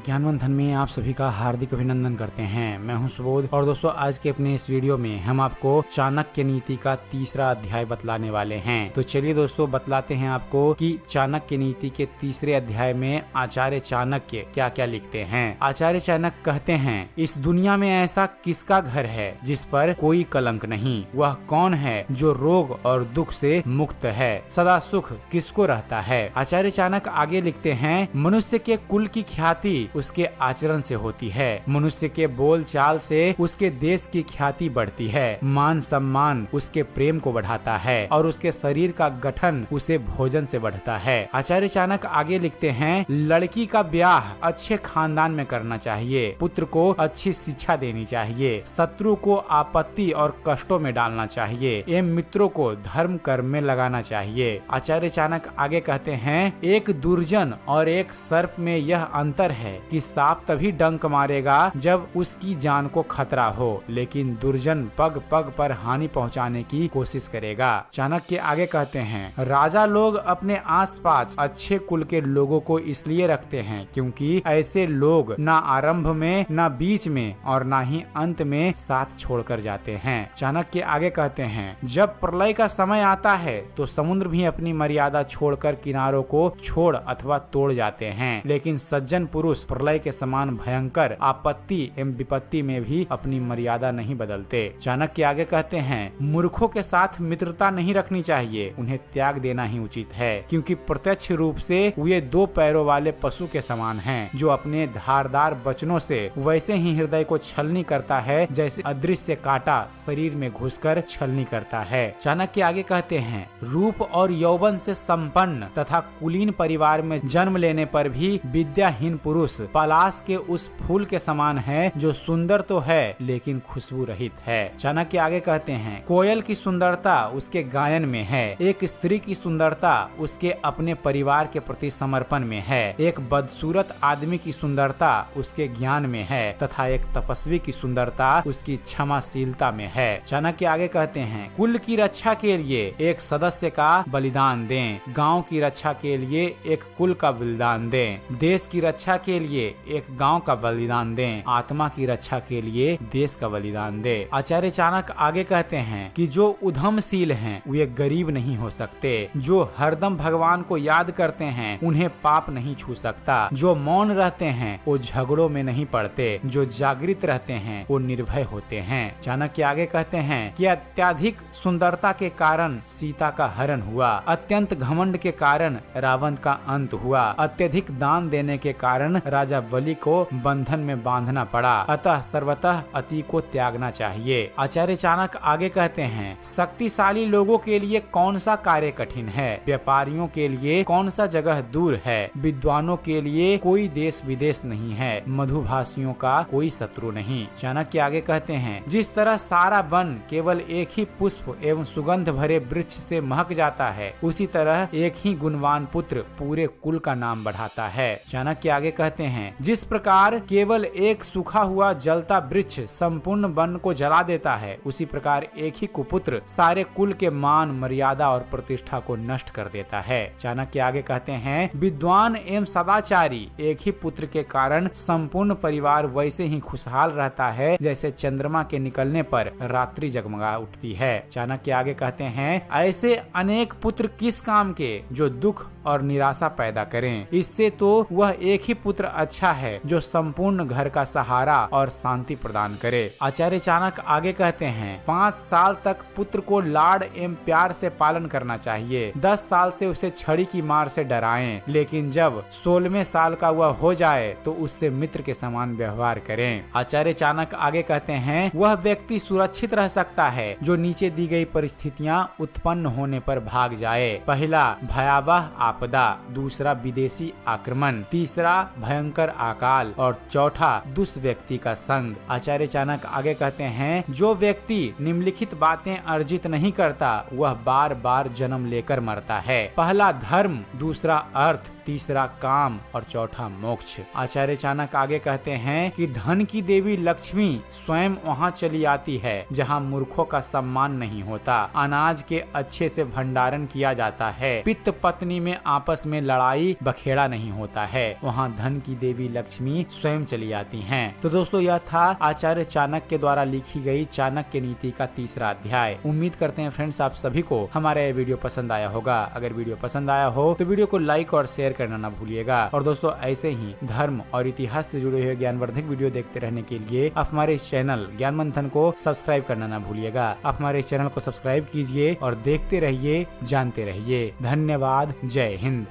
ज्ञान मंथन में आप सभी का हार्दिक अभिनंदन करते हैं। मैं हूं सुबोध और दोस्तों आज के अपने इस वीडियो में हम आपको चाणक्य नीति का तीसरा अध्याय बतलाने वाले हैं। तो चलिए दोस्तों बतलाते हैं आपको कि चाणक्य नीति के तीसरे अध्याय में आचार्य चाणक्य क्या क्या लिखते हैं। आचार्य चाणक्य कहते हैं, इस दुनिया में ऐसा किसका घर है जिस पर कोई कलंक नहीं? वह कौन है जो रोग और दुख से मुक्त है? सदा सुख किसको रहता है? आचार्य चाणक्य आगे लिखते हैं, मनुष्य के कुल की ख्याति उसके आचरण से होती है। मनुष्य के बोल चाल से उसके देश की ख्याति बढ़ती है। मान सम्मान उसके प्रेम को बढ़ाता है और उसके शरीर का गठन उसे भोजन से बढ़ता है। आचार्य चाणक्य आगे लिखते हैं, लड़की का ब्याह अच्छे खानदान में करना चाहिए। पुत्र को अच्छी शिक्षा देनी चाहिए। शत्रु को आपत्ति और कष्टों में डालना चाहिए एवं मित्रों को धर्म कर्म में लगाना चाहिए। आचार्य चाणक्य आगे कहते हैं, एक दुर्जन और एक सर्प में यह अंतर है कि सांप तभी डंक मारेगा जब उसकी जान को खतरा हो, लेकिन दुर्जन पग पग पर हानि पहुंचाने की कोशिश करेगा। चाणक्य आगे कहते हैं, राजा लोग अपने आसपास अच्छे कुल के लोगों को इसलिए रखते हैं क्योंकि ऐसे लोग न आरंभ में, न बीच में और न ही अंत में साथ छोड़कर जाते हैं। चाणक्य आगे कहते हैं, जब प्रलय का समय आता है तो समुद्र भी अपनी मर्यादा छोड़कर किनारों को छोड़ अथवा तोड़ जाते हैं, लेकिन सज्जन पुरुष प्रलय के समान भयंकर आपत्ति एवं विपत्ति में भी अपनी मर्यादा नहीं बदलते। चाणक्य आगे कहते हैं, मूर्खों के साथ मित्रता नहीं रखनी चाहिए, उन्हें त्याग देना ही उचित है, क्योंकि प्रत्यक्ष रूप से वे दो पैरों वाले पशु के समान हैं, जो अपने धारदार वचनों से वैसे ही हृदय को छलनी करता है जैसे अदृश्य कांटा शरीर में घुसकर छलनी करता है। चाणक्य आगे कहते हैं, रूप और यौवन से संपन्न तथा कुलीन परिवार में जन्म लेने पर भी विद्याहीन पुरुष पलाश के उस फूल के समान है जो सुंदर तो है लेकिन खुशबू रहित है। चाणक्य आगे कहते हैं, कोयल की सुंदरता उसके गायन में है, एक स्त्री की सुंदरता उसके अपने परिवार के प्रति समर्पण में है, एक बदसूरत आदमी की सुंदरता उसके ज्ञान में है तथा एक तपस्वी की सुंदरता उसकी क्षमाशीलता में है। चाणक्य आगे कहते हैं, कुल की रक्षा के लिए एक सदस्य का बलिदान दें, गांव की रक्षा के लिए एक कुल का बलिदान दें, देश की रक्षा के लिए एक गांव का बलिदान दें, आत्मा की रक्षा के लिए देश का बलिदान दें। आचार्य चाणक्य आगे कहते हैं कि जो उद्यमशील हैं वे गरीब नहीं हो सकते, जो हरदम भगवान को याद करते हैं उन्हें पाप नहीं छू सकता, जो मौन रहते हैं वो झगड़ों में नहीं पड़ते, जो जागृत रहते हैं वो निर्भय होते हैं। चाणक्य आगे कहते हैं कि अत्यधिक सुंदरता के कारण सीता का हरण हुआ, अत्यंत घमंड के कारण रावण का अंत हुआ, अत्यधिक दान देने के कारण राजा बलि को बंधन में बांधना पड़ा, अतः सर्वतः अति को त्यागना चाहिए। आचार्य चाणक्य आगे कहते हैं, शक्तिशाली लोगों के लिए कौन सा कार्य कठिन है, व्यापारियों के लिए कौन सा जगह दूर है, विद्वानों के लिए कोई देश विदेश नहीं है, मधुभाषियों का कोई शत्रु नहीं। चाणक्य आगे कहते हैं, जिस तरह सारा वन केवल एक ही पुष्प एवं सुगंध भरे वृक्ष से महक जाता है, उसी तरह एक ही गुणवान पुत्र पूरे कुल का नाम बढ़ाता है। चाणक्य आगे कहते हैं, जिस प्रकार केवल एक सूखा हुआ जलता वृक्ष संपूर्ण वन को जला देता है, उसी प्रकार एक ही कुपुत्र सारे कुल के मान मर्यादा और प्रतिष्ठा को नष्ट कर देता है। चाणक्य आगे कहते हैं, विद्वान एवं सदाचारी एक ही पुत्र के कारण संपूर्ण परिवार वैसे ही खुशहाल रहता है जैसे चंद्रमा के निकलने पर रात्रि जगमगा उठती है। चाणक्य आगे कहते हैं, ऐसे अनेक पुत्र किस काम के जो दुख और निराशा पैदा करें, इससे तो वह एक ही पुत्र अच्छा है जो संपूर्ण घर का सहारा और शांति प्रदान करे। आचार्य चाणक्य आगे कहते हैं, 5 साल तक पुत्र को लाड एवं प्यार से पालन करना चाहिए, 10 साल से उसे छड़ी की मार से डराएं, लेकिन जब 16वें साल का वह हो जाए तो उससे मित्र के समान व्यवहार करें। आचार्य चाणक्य आगे कहते हैं, वह व्यक्ति सुरक्षित रह सकता है जो नीचे दी गई परिस्थितियां उत्पन्न होने पर भाग जाए। पहला भयावह आपदा, दूसरा विदेशी आक्रमण, तीसरा भयंकर अकाल और चौथा दुष्ट व्यक्ति का संग। आचार्य चाणक्य आगे कहते हैं, जो व्यक्ति निम्नलिखित बातें अर्जित नहीं करता वह बार बार जन्म लेकर मरता है। पहला धर्म, दूसरा अर्थ, तीसरा काम और चौथा मोक्ष। आचार्य चाणक्य आगे कहते हैं कि धन की देवी लक्ष्मी स्वयं वहाँ चली आती है जहाँ मूर्खों का सम्मान नहीं होता, अनाज के अच्छे से भंडारण किया जाता है, पित्त पत्नी में आपस में लड़ाई बखेड़ा नहीं होता है, वहाँ धन की देवी लक्ष्मी स्वयं चली आती हैं। तो दोस्तों यह था आचार्य चाणक्य द्वारा लिखी गई चाणक्य नीति का तीसरा अध्याय। उम्मीद करते हैं फ्रेंड्स आप सभी को हमारा यह वीडियो पसंद आया होगा। अगर वीडियो पसंद आया हो तो वीडियो को लाइक और शेयर करना ना भूलिएगा। और दोस्तों ऐसे ही धर्म और इतिहास से जुड़े हुए ज्ञानवर्धक वीडियो देखते रहने के लिए आप हमारे इस चैनल ज्ञान मंथन को सब्सक्राइब करना ना भूलिएगा। आप हमारे इस चैनल को सब्सक्राइब कीजिए और देखते रहिए, जानते रहिए। धन्यवाद। जय हिंद।